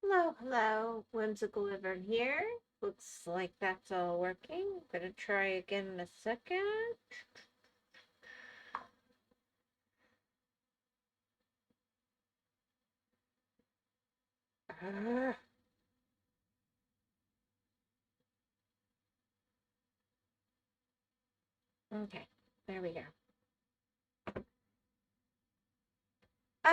Hello, hello, WhymsicalWyvern here. Looks like that's all working. Gonna try again in a second. Okay, there we go.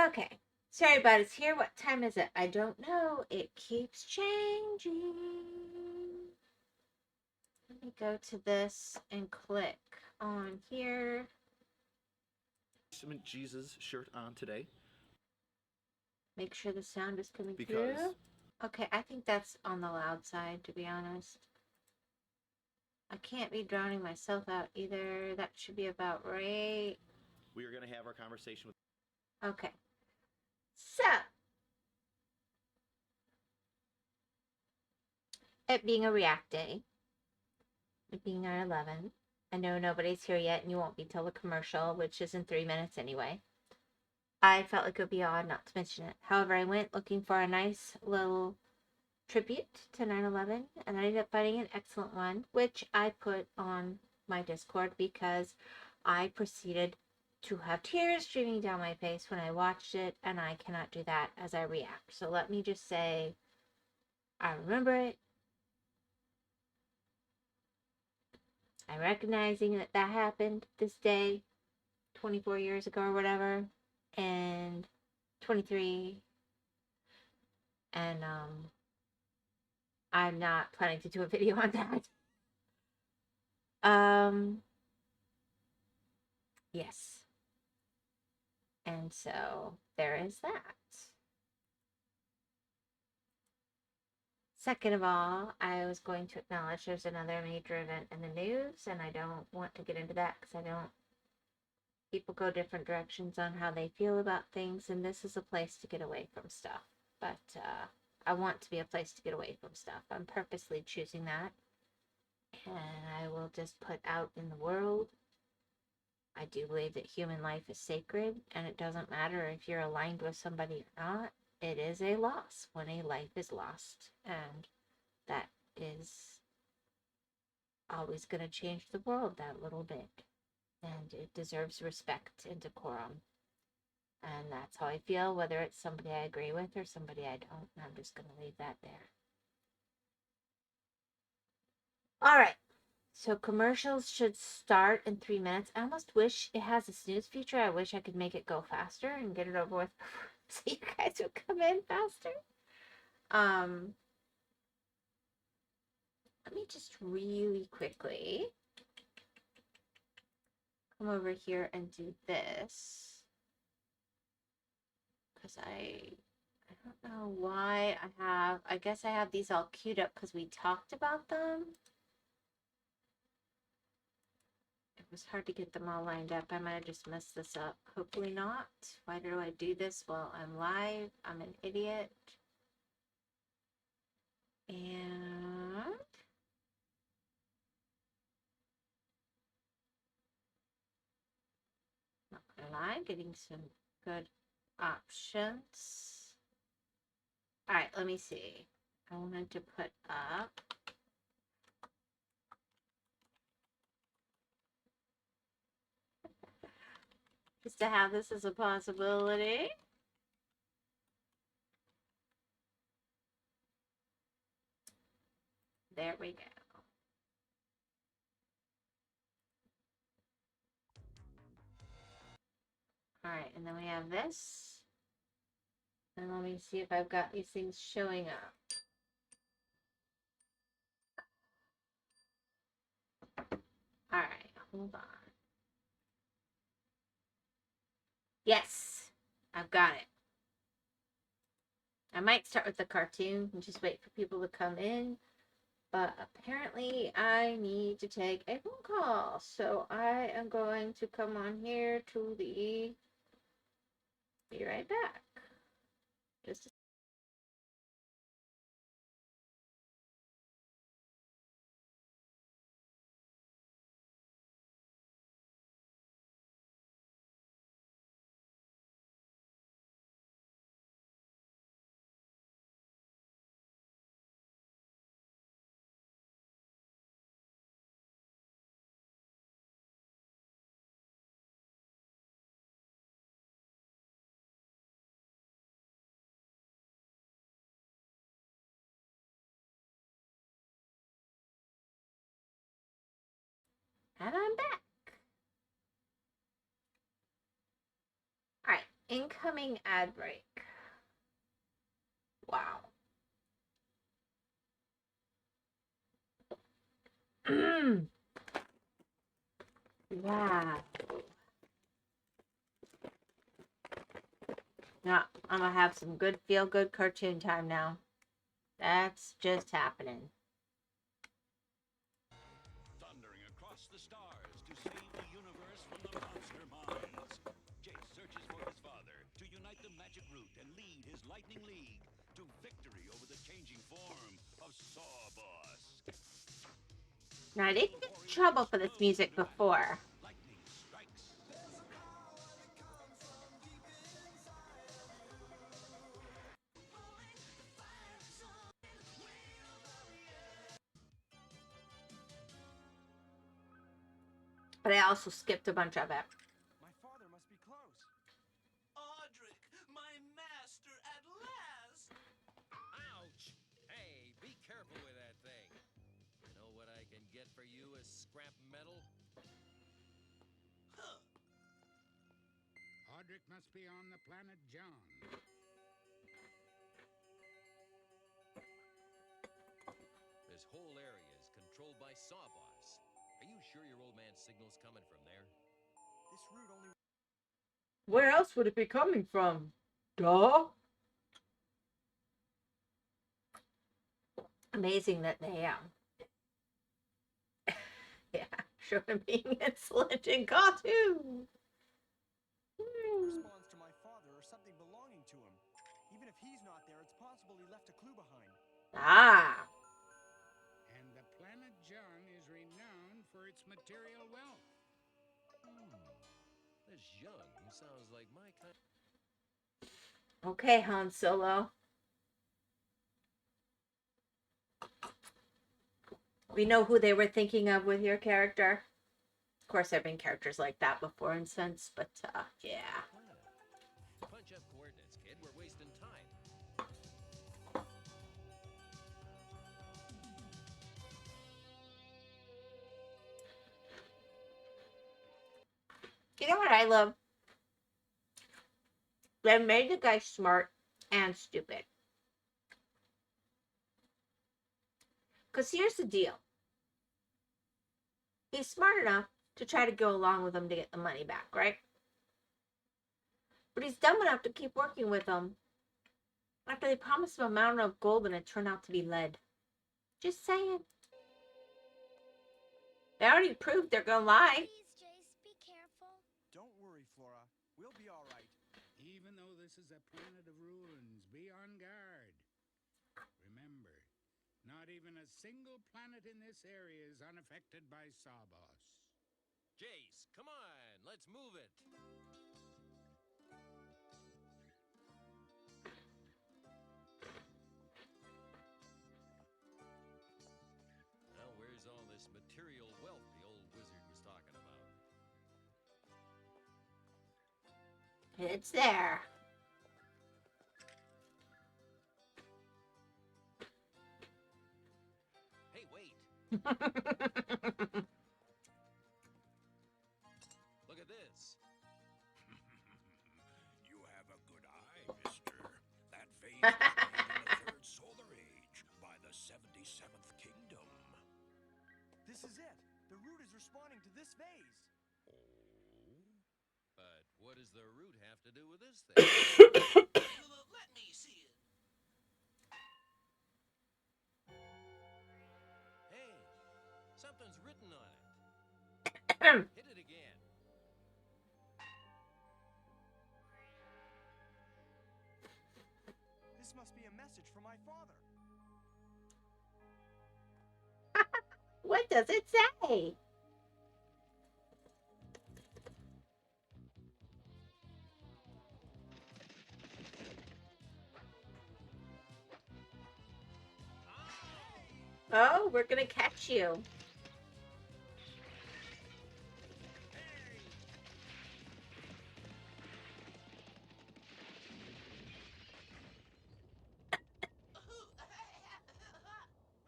Okay, sorry about it's here. What time is it? I don't know. It keeps changing. Let me go to this and click on here. Jesus shirt on today. Make sure the sound is coming through. Okay, I think that's on the loud side, to be honest. I can't be drowning myself out either. That should be about right. We are going to have our conversation with. Okay. So, it being a React Day, it being 9/11, I know nobody's here yet and you won't be till the commercial, which is in 3 minutes anyway. I felt like it would be odd not to mention it. However, I went looking for a nice little tribute to 9/11 and I ended up finding an excellent one, which I put on my Discord because I proceeded to have tears streaming down my face when I watched it, and I cannot do that as I react. So let me just say, I remember it. I'm recognizing that that happened this day, 24 years ago or whatever, and 23, and I'm not planning to do a video on that. Yes. And so there is that. Second of all, I was going to acknowledge there's another major event in the news, and I don't want to get into that because I don't. People go different directions on how they feel about things, and this is a place to get away from stuff. But I want to be a place to get away from stuff. I'm purposely choosing that, and I will just put out in the world. I do believe that human life is sacred, and it doesn't matter if you're aligned with somebody or not. It is a loss when a life is lost, and that is always going to change the world that little bit. And it deserves respect and decorum. And that's how I feel, whether it's somebody I agree with or somebody I don't. I'm just going to leave that there. All right. So commercials should start in 3 minutes. I almost wish it has a snooze feature. I wish I could make it go faster and get it over with so you guys would come in faster. Let me just really quickly come over here and do this. Because I don't know why I guess I have these all queued up because we talked about them. It was hard to get them all lined up. I might have just messed this up. Hopefully not. Why do I do this while I'm live? I'm an idiot. And not gonna lie, getting some good options. All right, let me see. I wanted to put up just to have this as a possibility. There we go. All right, and then we have this. And let me see if I've got these things showing up. All right, hold on. Yes, I've got it. I might start with the cartoon and just wait for people to come in. But apparently I need to take a phone call. So I am going to come on here to the... Be right back. Just a And I'm back. Alright, incoming ad break. Wow. Wow. Yeah, I'm gonna have some good feel-good cartoon time now. That's just happening. Thundering across the stars to save the universe from the monster minds. Jace searches for his father to unite the magic root and lead his lightning league to victory over the changing form of Sawboss. Now, I didn't get in trouble for this music before. Lightning strikes. But I also skipped a bunch of it. My father must be close. Audric, my master at last! Ouch! Hey, be careful with that thing. You know what I can get for you as scrap metal? Huh. Audric must be on the planet John. This whole area is controlled by Sawboss. Are you sure your old man's signal's coming from there? This route only... Where else would it be coming from? Duh. Amazing that they yeah, show him being insolent in cartoon. responds to my father or something belonging to him. Even if he's not there, it's possible he left a clue behind. Ah. And the planet John is renowned for its material wealth. This young sounds like my kind. Okay, Han Solo. We know who they were thinking of with your character. Of course, there have been characters like that before and since, but yeah. Punch up coordinates, kid. We're wasting time. You know what I love? They made the guy smart and stupid. Because here's the deal. He's smart enough to try to go along with them to get the money back, right? But he's dumb enough to keep working with them after they promised him a mountain of gold and it turned out to be lead. Just saying. They already proved they're gonna lie. Please, Jace, be careful. Don't worry, Flora. We'll be all right. Even though this is a planet of ruins, be on guard. Remember, not even a single planet in this area is unaffected by Sawboss. Jace, come on, let's move it. Now, where's all this material wealth the old wizard was talking about? It's there. Hey, wait. Look at this. You have a good eye, mister. That vein was made in the third solar age by the 77th kingdom. This is it. The root is responding to this vase. But what does the root have to do with this thing? Let me see it. Hey, something's written on it. Hit it again. This must be a message from my father. What does it say? Oh, we're gonna catch you.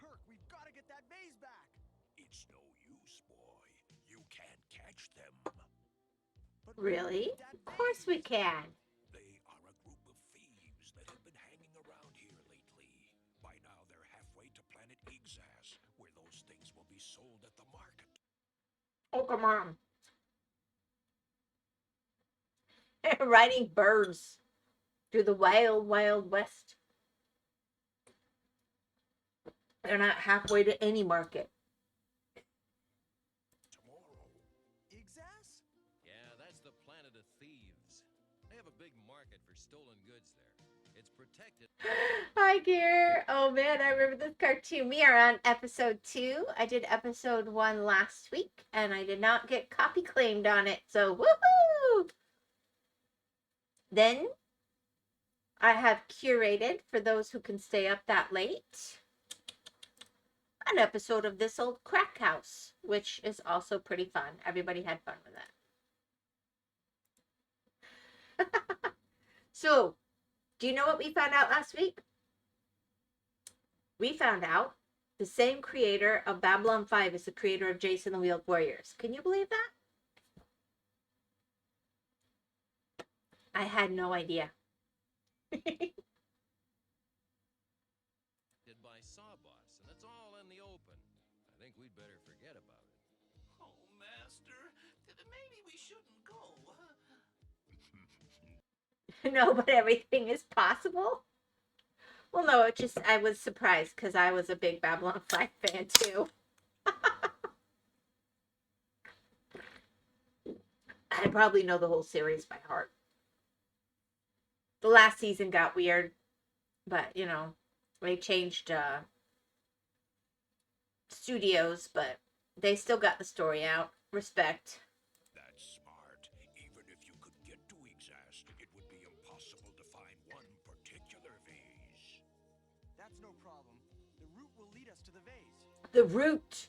Herc, we've got to get that vase back. It's no use, boy. You Really? That Of course we vase. can. They are a group of thieves that have been hanging around here lately. By now, they're halfway to planet Ixas, where those things will be sold at the market. Oh, come on. Riding birds through the wild, wild west. They're not halfway to any market. Tomorrow. Ixas? Yeah, that's the planet of thieves. They have a big market for stolen goods there. It's protected. Hi, Gear. Oh man, I remember this cartoon. We are on episode 2. I did episode 1 last week, and I did not get copy claimed on it. So woohoo! Then I have curated for those who can stay up that late an episode of This Old Crack House, which is also pretty fun. Everybody had fun with it. So, do you know what we found out last week? We found out the same creator of Babylon 5 is the creator of Jason the Wheeled Warriors. Can you believe that? I had no idea. By Sawboss, and it's all in the open. I think we'd better forget about it. Oh, Master, maybe we shouldn't go. No, but everything is possible. Well, no, it just, I was surprised because I was a big Babylon 5 fan too. I probably know the whole series by heart. The last season got weird, but you know, they changed studios, but they still got the story out. Respect. That's smart. Even if you could get to Ixas, it would be impossible to find one particular vase. That's no problem. The route will lead us to the vase. The root.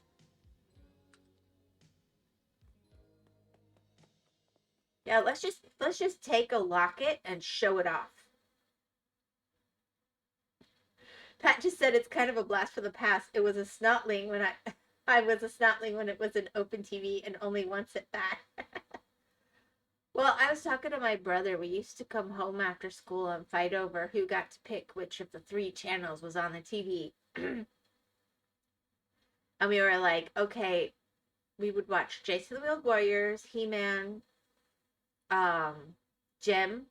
Yeah, let's just take a locket and show it off. Pat just said it's kind of a blast from the past. It was a snotling when I was a snotling when it was an open TV and only once at that. Well, I was talking to my brother. We used to come home after school and fight over who got to pick which of the 3 channels was on the TV. And we were like, okay, we would watch Jason the Wheeled Warriors, He-Man, Gem,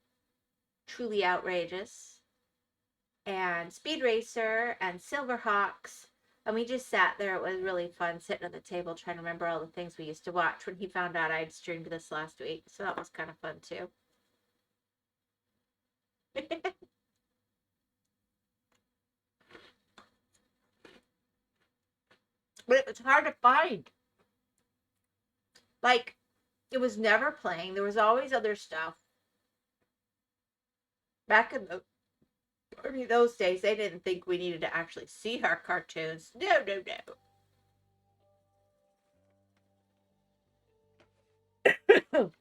Truly Outrageous, and Speed Racer and Silverhawks. And we just sat there. It was really fun sitting at the table trying to remember all the things we used to watch when he found out I'd streamed this last week. So that was kind of fun too. But it was hard to find. Like, it was never playing. There was always other stuff. Back in those days, they didn't think we needed to actually see our cartoons. No, no, no.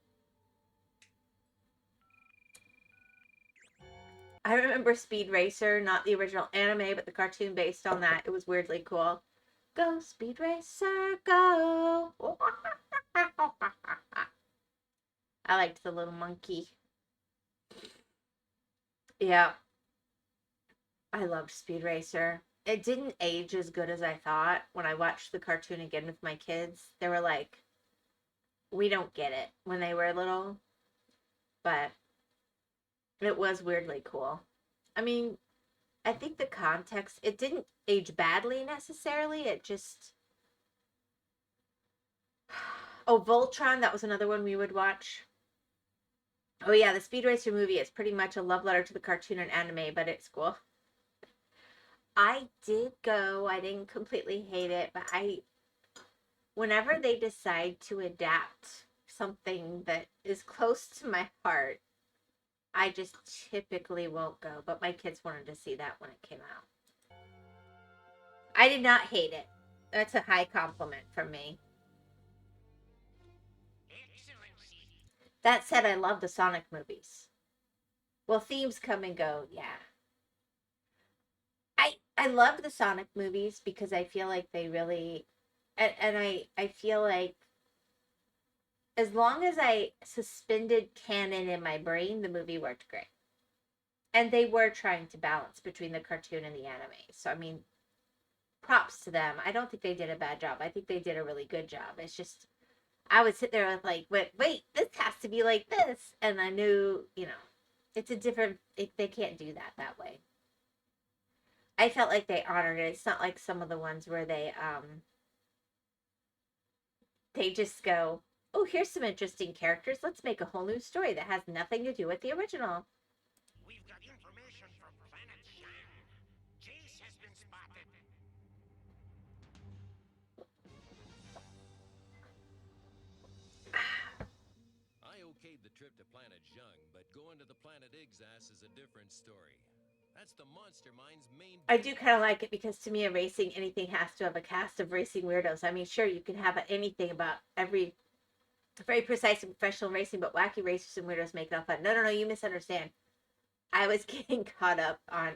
I remember Speed Racer, not the original anime, but the cartoon based on that. It was weirdly cool. Go, Speed Racer, go. I liked the little monkey. Yeah. I loved Speed Racer. It didn't age as good as I thought. When I watched the cartoon again with my kids, they were like, we don't get it when they were little. But it was weirdly cool. I mean, I think the context, it didn't age badly necessarily. It just... Oh, Voltron, that was another one we would watch. Oh yeah, the Speed Racer movie is pretty much a love letter to the cartoon and anime, but it's cool. I did go, I didn't completely hate it, but whenever they decide to adapt something that is close to my heart, I just typically won't go, but my kids wanted to see that when it came out. I did not hate it. That's a high compliment from me. That said, I love the Sonic movies. Well, themes come and go, yeah. I love the Sonic movies because I feel like they really... And I feel like as long as I suspended canon in my brain, the movie worked great. And they were trying to balance between the cartoon and the anime. So, I mean, props to them. I don't think they did a bad job. I think they did a really good job. It's just, I would sit there with like, wait, this has to be like this. And I knew, it's a different, they can't do that way. I felt like they honored it. It's not like some of the ones where they just go, oh, here's some interesting characters. Let's make a whole new story that has nothing to do with the original. We've got information from Planet Yang. Jace has been spotted. I okayed the trip to Planet Zheng, but going to the planet Ixas is a different story. That's the Monster Mine's main... I do kind of like it because to me, a racing, anything has to have a cast of racing weirdos. I mean, sure, you can have anything about very precise and professional racing, but wacky racers and weirdos make it all fun. No, you misunderstand. I was getting caught up on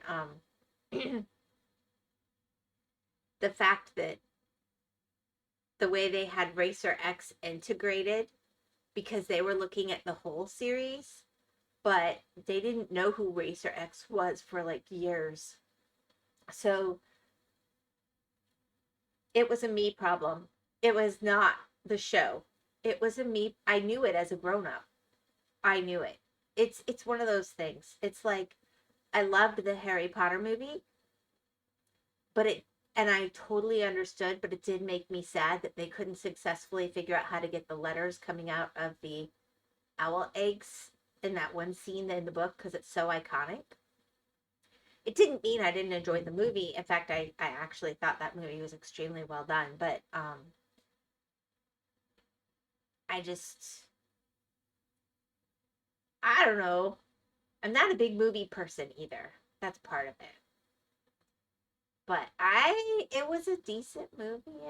the fact that the way they had Racer X integrated, because they were looking at the whole series, but they didn't know who Racer X was for like years. So it was a me problem. It was not the show. It was a me. I knew it as a grown-up. I knew it. It's one of those things. It's like, I loved the Harry Potter movie, and I totally understood, but it did make me sad that they couldn't successfully figure out how to get the letters coming out of the owl eggs in that one scene in the book, because it's so iconic. It didn't mean I didn't enjoy the movie. In fact, I actually thought that movie was extremely well done, but I don't know. I'm not a big movie person either. That's part of it. But it was a decent movie.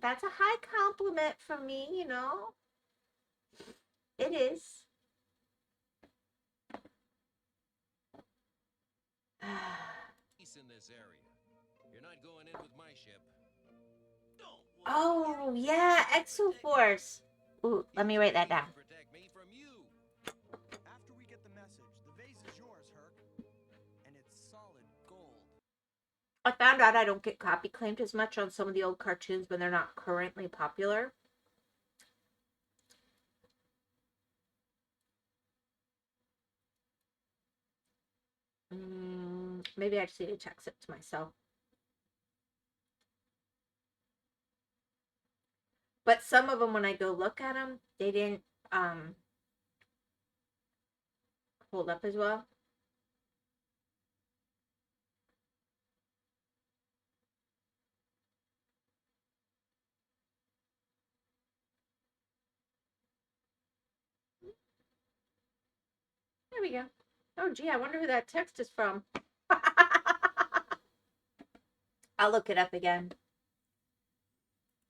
That's a high compliment from me, It is. Peace in this area. You're not going in with my ship. Oh, yeah, Exoforce. Ooh, let me write that down. Protect me from you. After we get the message, the vase is yours, Herc. And it's solid gold. I found out I don't get copy claimed as much on some of the old cartoons when they're not currently popular. Maybe I just need to text it to myself. But some of them, when I go look at them, they didn't hold up as well. There we go. Oh, gee, I wonder who that text is from. I'll look it up again.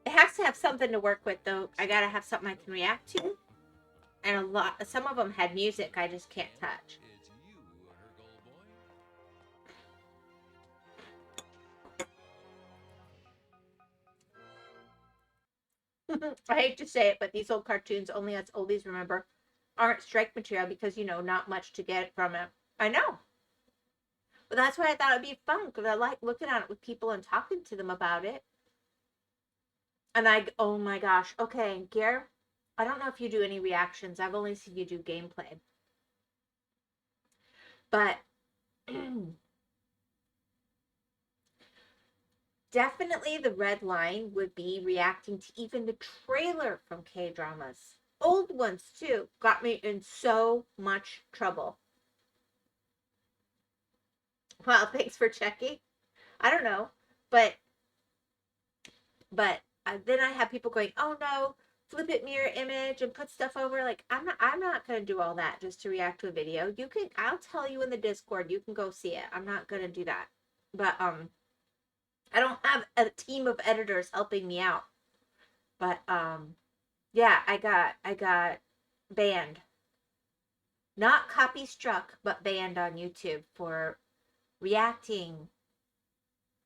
It has to have something to work with, though. I gotta have something I can react to. And some of them had music I just can't touch. It's you, Herc, old boy. I hate to say it, but these old cartoons, only us oldies remember, aren't strike material because, not much to get from it. I know. But that's why I thought it'd be fun, because I like looking at it with people and talking to them about it. And oh my gosh. Okay, Gare, I don't know if you do any reactions. I've only seen you do gameplay. But definitely the red line would be reacting to even the trailer from K-dramas. Old ones, too, got me in so much trouble. Well, thanks for checking. I don't know. But then I have people going, oh no, flip it mirror image and put stuff over. Like, I'm not going to do all that just to react to a video. I'll tell you in the Discord, you can go see it. I'm not going to do that. But, I don't have a team of editors helping me out. But, yeah, I got banned. Not copy struck, but banned on YouTube for reacting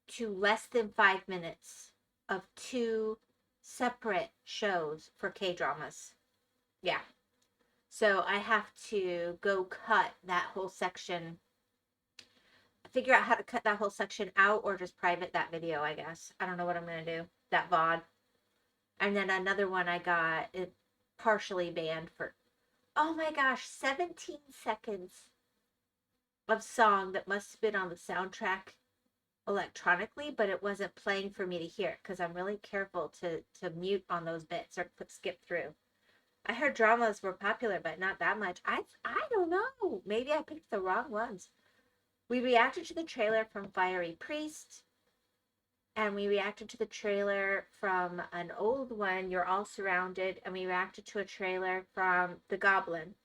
to less than 5 minutes of 2 separate shows for K-dramas. Yeah. So I have to go cut that whole section, figure out how to cut that whole section out or just private that video, I guess. I don't know what I'm going to do. That VOD. And then another one I got it partially banned for, oh my gosh, 17 seconds of song that must have been on the soundtrack electronically, but it wasn't playing for me to hear because I'm really careful to mute on those bits or skip through. I heard dramas were popular, but not that much. I don't know. Maybe I picked the wrong ones. We reacted to the trailer from Fiery Priest, and we reacted to the trailer from an old one, You're All Surrounded, and we reacted to a trailer from The Goblin,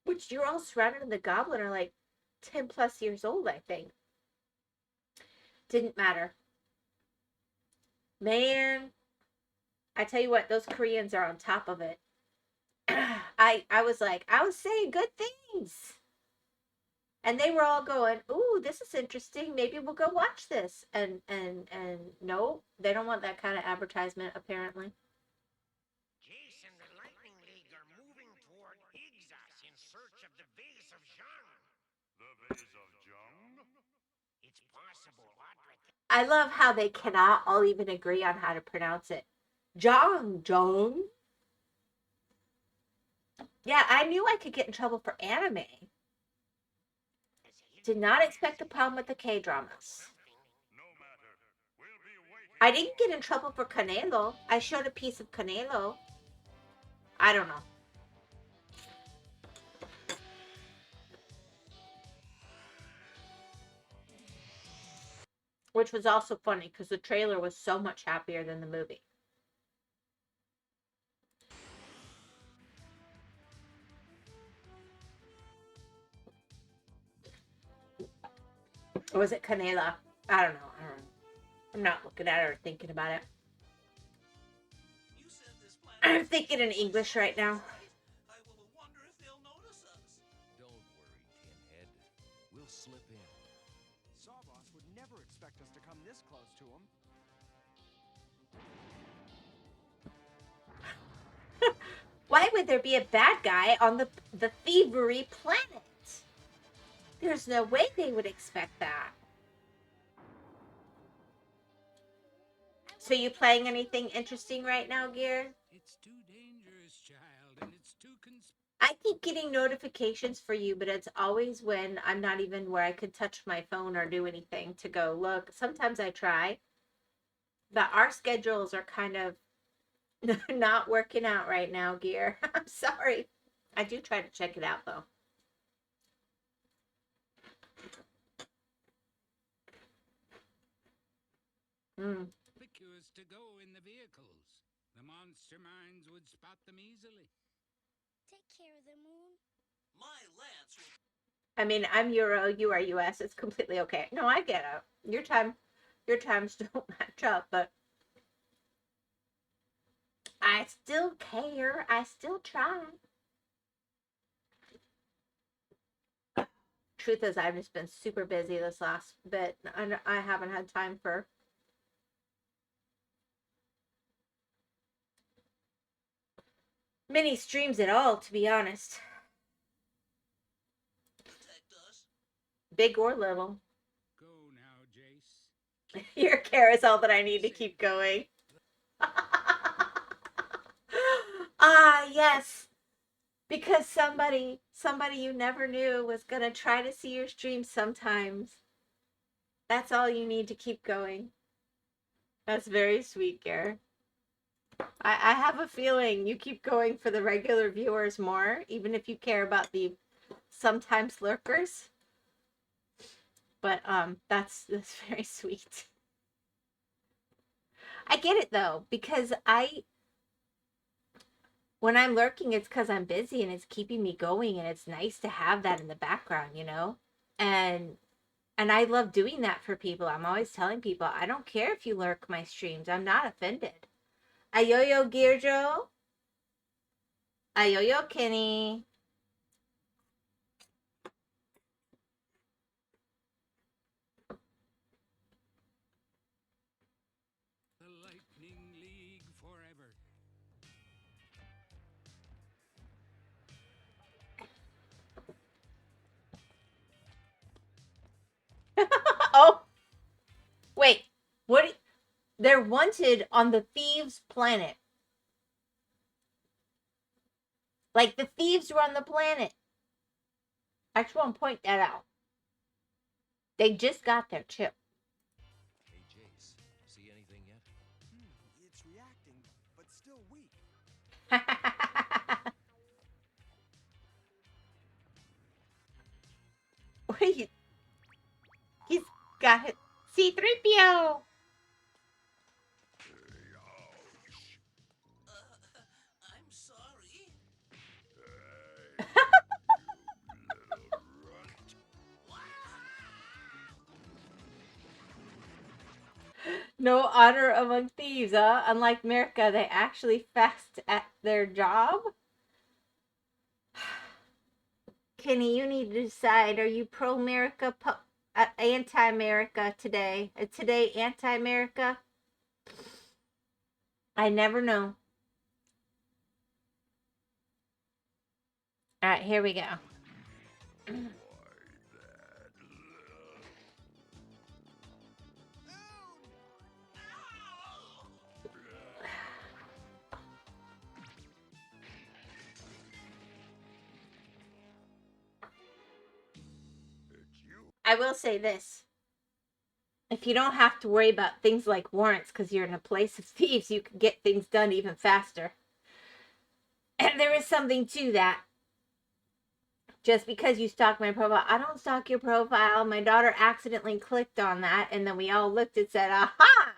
which You're All Surrounded and The Goblin are like 10 plus years old, I think. Didn't matter. Man, I tell you what, those Koreans are on top of it. I was like, I was saying good things. And they were all going, ooh, this is interesting. Maybe we'll go watch this. And no, they don't want that kind of advertisement, apparently. Jason, the Lightning League are moving toward Ixas in search of the vase of Zhang. The vase of Jung? It's possible Audrey I love how they cannot all even agree on how to pronounce it. Jong. Yeah, I knew I could get in trouble for anime. Did not expect a problem with the K-dramas. No matter. We'll be waiting. I didn't get in trouble for Canelo. I showed a piece of Canelo. I don't know. Which was also funny because the trailer was so much happier than the movie. Or was it Canela? I don't know. I'm not looking at it or thinking about it. I'm thinking in English right now. I will wonder if they'll notice us. Don't worry, Pinhead. We'll slip in. Sawboss would never expect us to come this close to him. Why would there be a bad guy on the thievery planet? There's no way they would expect that. So you playing anything interesting right now, Gear? It's too dangerous, child, and it's too I keep getting notifications for you, but it's always when I'm not even where I could touch my phone or do anything to go look. Sometimes I try, but our schedules are kind of not working out right now, Gear. I'm sorry. I do try to check it out, though. conspicuous to go in the vehicles. The monster minds would spot them easily. Take care of the moon. My lance will... I mean, I'm Euro, you are US. It's completely okay. No, I get it. Your times don't match up, but I still care. I still try. Truth is, I've just been super busy this last bit. I haven't had time for many streams at all, to be honest. Protect us. Big or little. Go now, Jace. Your care is all that I need to keep going. Ah, yes. Because somebody you never knew was going to try to see your stream sometimes. That's all you need to keep going. That's very sweet, Gare. I have a feeling you keep going for the regular viewers more, even if you care about the sometimes lurkers. But that's very sweet. I get it though, because when I'm lurking, it's because I'm busy and it's keeping me going, and it's nice to have that in the background, you know? And I love doing that for people. I'm always telling people, I don't care if you lurk my streams. I'm not offended. Ayoyo Gearjo. Ayoyo Kenny. The Lightning League forever. wanted on the thieves' planet. Like, the thieves were on the planet. I just want to point that out. They just got there, too. Hey, Jace, see anything yet? It's reacting, but still weak. What are you... He's got it. C-3PO! I'm sorry. No honor among thieves, huh? Unlike America, they actually fast at their job. Kenny, you need to decide. Are you pro-America, anti-America today? Today, anti-America? I never know. All right, here we go. I will say this. If you don't have to worry about things like warrants because you're in a place of thieves, you can get things done even faster. And there is something to that. Just because you stalk my profile, I don't stalk your profile. My daughter accidentally clicked on that, and then we all looked and said, aha!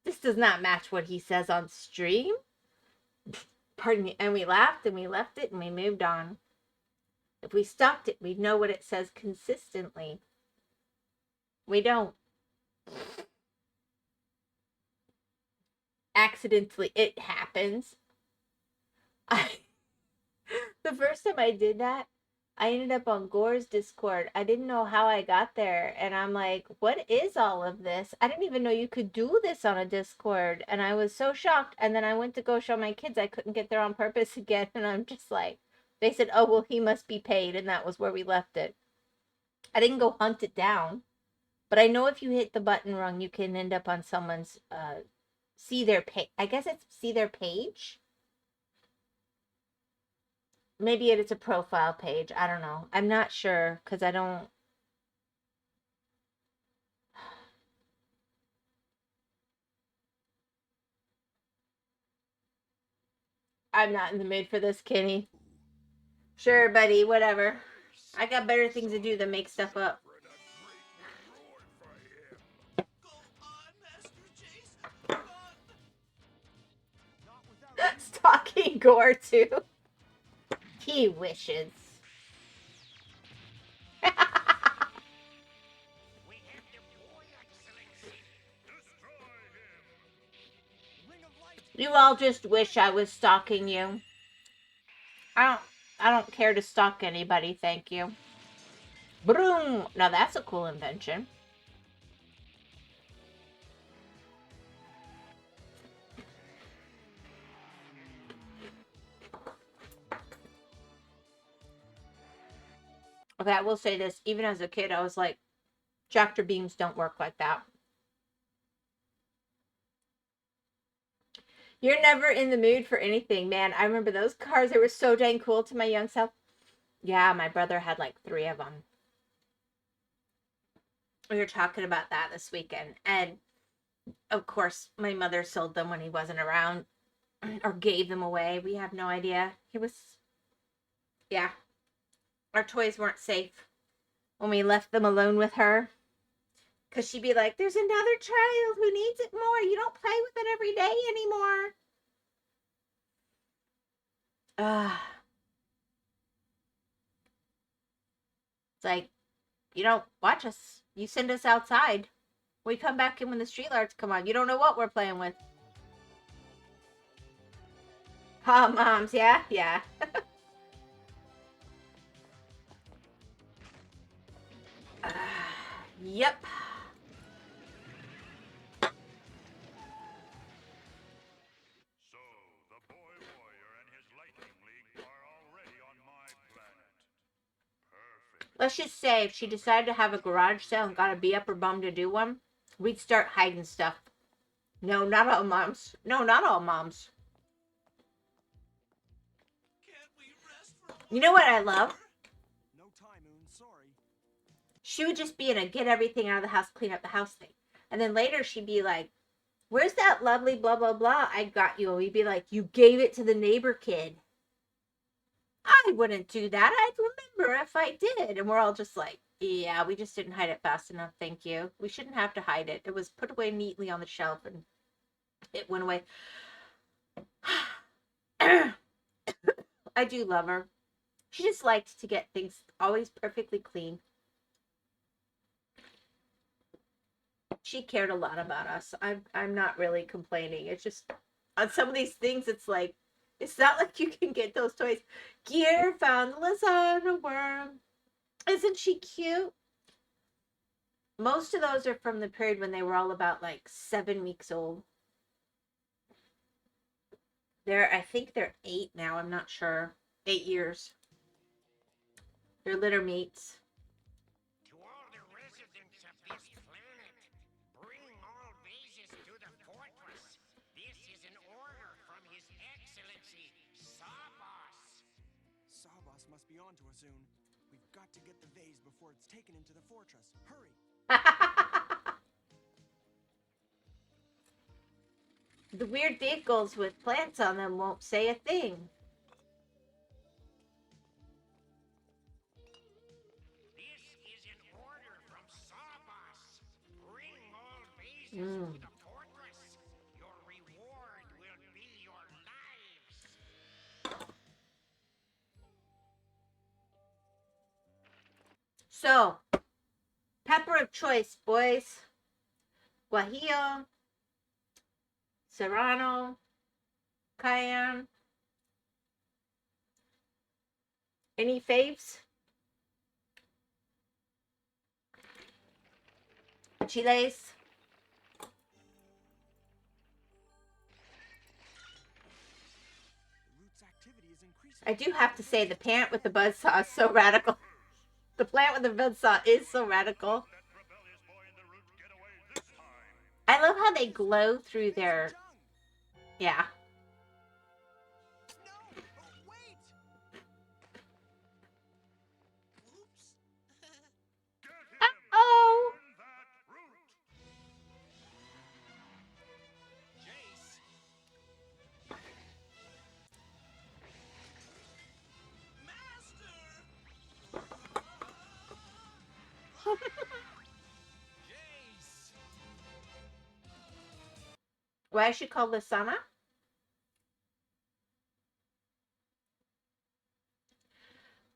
This does not match what he says on stream. Pardon me. And we laughed, and we left it, and we moved on. If we stalked it, we'd know what it says consistently. We don't. Accidentally, it happens. The first time I did that, I ended up on Gore's Discord. I didn't know how I got there. And I'm like, what is all of this? I didn't even know you could do this on a Discord. And I was so shocked. And then I went to go show my kids. I couldn't get there on purpose again. And I'm just like, they said, oh, well, he must be paid. And that was where we left it. I didn't go hunt it down. But I know if you hit the button wrong, you can end up on someone's, see their page. I guess it's see their page. Maybe it's a profile page. I don't know. I'm not sure because I don't. I'm not in the mood for this, Kenny. Sure, buddy. Whatever. I got better things to do than make stuff up. Stalking Gore, too. He wishes. We have the boy, Excellency. Destroy him. Ring of light. You all just wish I was stalking you. I don't care to stalk anybody, thank you. Broom! Now that's a cool invention. Okay, I will say this. Even as a kid, I was like, tractor beams don't work like that. You're never in the mood for anything, man. I remember those cars. They were so dang cool to my young self. Yeah, my brother had like 3 of them. We were talking about that this weekend. And, of course, my mother sold them when he wasn't around. Or gave them away. We have no idea. He was... Yeah. Our toys weren't safe when we left them alone with her. Because she'd be like, there's another child who needs it more. You don't play with it every day anymore. It's like, you don't watch us. You send us outside. We come back in when the street lights come on. You don't know what we're playing with. Oh, moms, yeah? Yeah. Yep. So, the boy warrior and his lightning league are already on my planet. Perfect. Let's just say if she decided to have a garage sale and got a B upper bum to do one, we'd start hiding stuff. No, not all moms. No, not all moms. Can't we rest for a You know what I love? No time, Moon. Sorry. She would just be in a get everything out of the house, clean up the house thing. And then later she'd be like, where's that lovely blah, blah, blah I got you? And we'd be like, you gave it to the neighbor kid. I wouldn't do that. I'd remember if I did. And we're all just like, yeah, we just didn't hide it fast enough. Thank you. We shouldn't have to hide it. It was put away neatly on the shelf and it went away. I do love her. She just liked to get things always perfectly clean. She cared a lot about us. I'm not really complaining. It's just on some of these things, it's like it's not like you can get those toys. Gear found the lasagna worm. Isn't she cute? Most of those are from the period when they were all about like 7 weeks old. I think they're 8 now. I'm not sure. 8 years. They're litter mates. To all the residents of this planet, bring all vases to the fortress. This is an order from His Excellency, Sawboss. Sawboss must be on to us soon. We've got to get the vase before it's taken into the fortress. Hurry! The weird vehicles with plants on them won't say a thing. This is an order from Sawboss. Bring all vases to the fortress. Your reward will be your lives. So, pepper of choice, boys. Guajillo, serrano, cayenne. Any faves? Chiles. The root's activity is increasing. I do have to say the plant with the buzzsaw is so radical. The plant with the buzzsaw is so radical. I love how they glow through their... Yeah. No! Wait! Oops. Uh-oh! Jace. Master. Jace. Why is she called Lasana?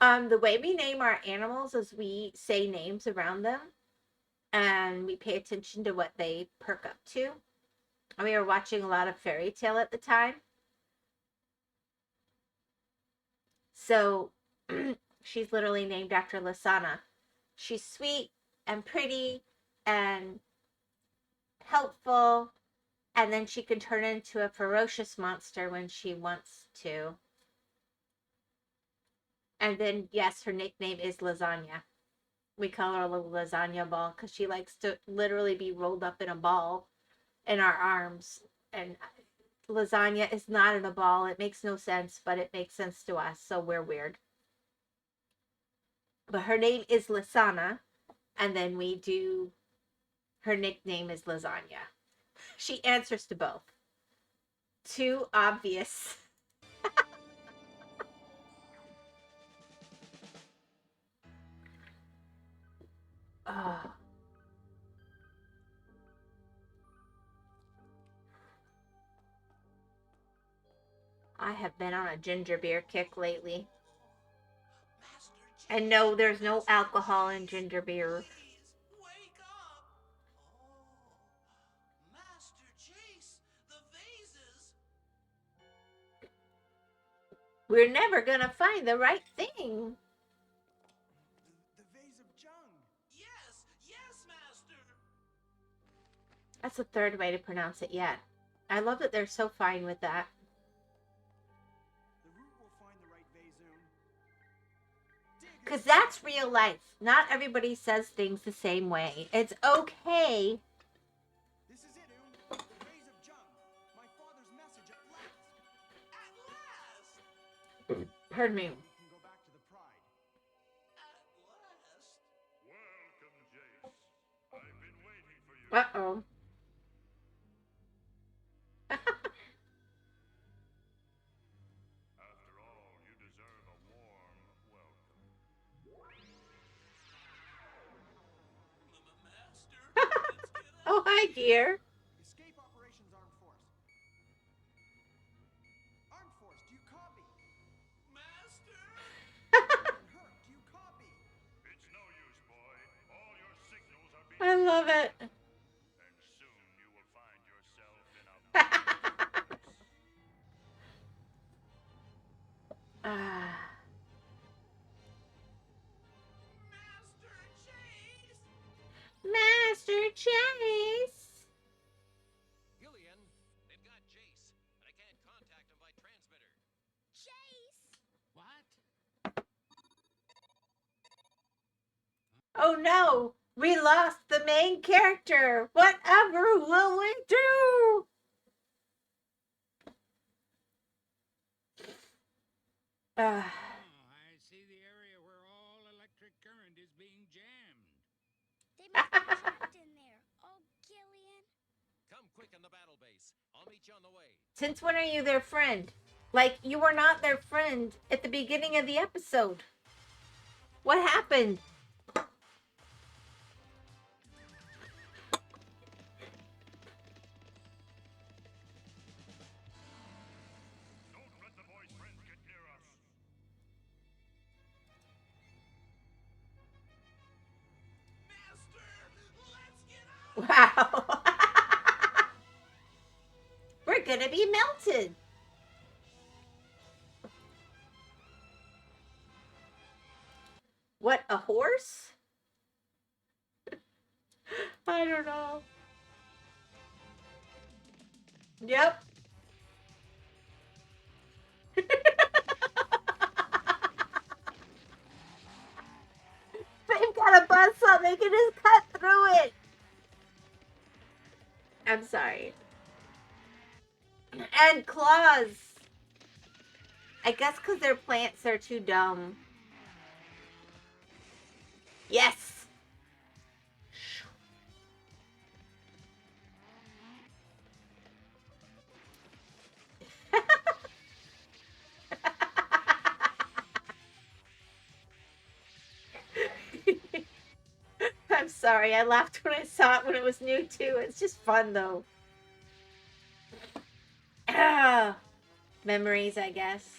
The way we name our animals is we say names around them and we pay attention to what they perk up to. And we were watching a lot of fairy tale at the time. So she's literally named after Lasana. She's sweet and pretty and helpful, and then she can turn into a ferocious monster when she wants to. And then, yes, her nickname is Lasagna. We call her a little lasagna ball because she likes to literally be rolled up in a ball in our arms. And lasagna is not in a ball. It makes no sense, but it makes sense to us, so we're weird. But her name is Lasana, and then we do... Her nickname is Lasagna. She answers to both. Too obvious. Oh. I have been on a ginger beer kick lately. Master Jace. And no, there's no alcohol in ginger beer. Please, wake up. Oh, Master Jace, the vases. We're never gonna find the right thing. The vase of Jung. Yes, yes, Master. That's the third way to pronounce it yet. I love that they're so fine with that. The root will find the right vase soon. Because that's real life. Not everybody says things the same way. It's okay. This is it, Oon. The vase of Pardon me. We can go back to the Pride. At last. Welcome, Jace. I've been waiting for you. Uh-oh. After all, you deserve a warm welcome. Master, let's get Oh, hi, dear. Escape Operations Armed Force. Armed Force, do you copy? Master! And Herc, do you copy? It's no use, boy. All your signals are being I love it. and soon you will find yourself in a place. Ah. Master Chase! Master Chase. Gillian, they've got Jace, but I can't contact him by transmitter. Chase! What? Oh no, we lost the main character. Whatever will we do? Oh, I see the area where all electric current is being jammed. They must be trapped in there. Oh, Gillian. Come quick in the battle base. I'll meet you on the way. Since when are you their friend? Like, you were not their friend at the beginning of the episode. What happened? Don't let the boy's friends get near us. Master, let's get out! Wow. We're gonna be melted. What, a horse? I don't know. Yep. They've got a buzzsaw. They can just cut through it. I'm sorry. And claws. I guess because their plants are too dumb. Yes. I'm sorry. I laughed when I saw it when it was new too. It's just fun though. Ah, memories, I guess.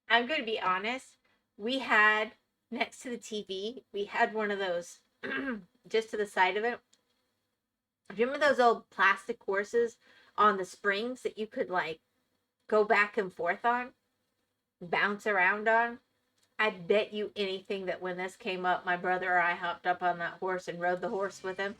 I'm going to be honest. We had, next to the TV, we had one of those just to the side of it. Do you remember those old plastic horses on the springs that you could like go back and forth on? Bounce around on? I bet you anything that when this came up, my brother or I hopped up on that horse and rode the horse with him.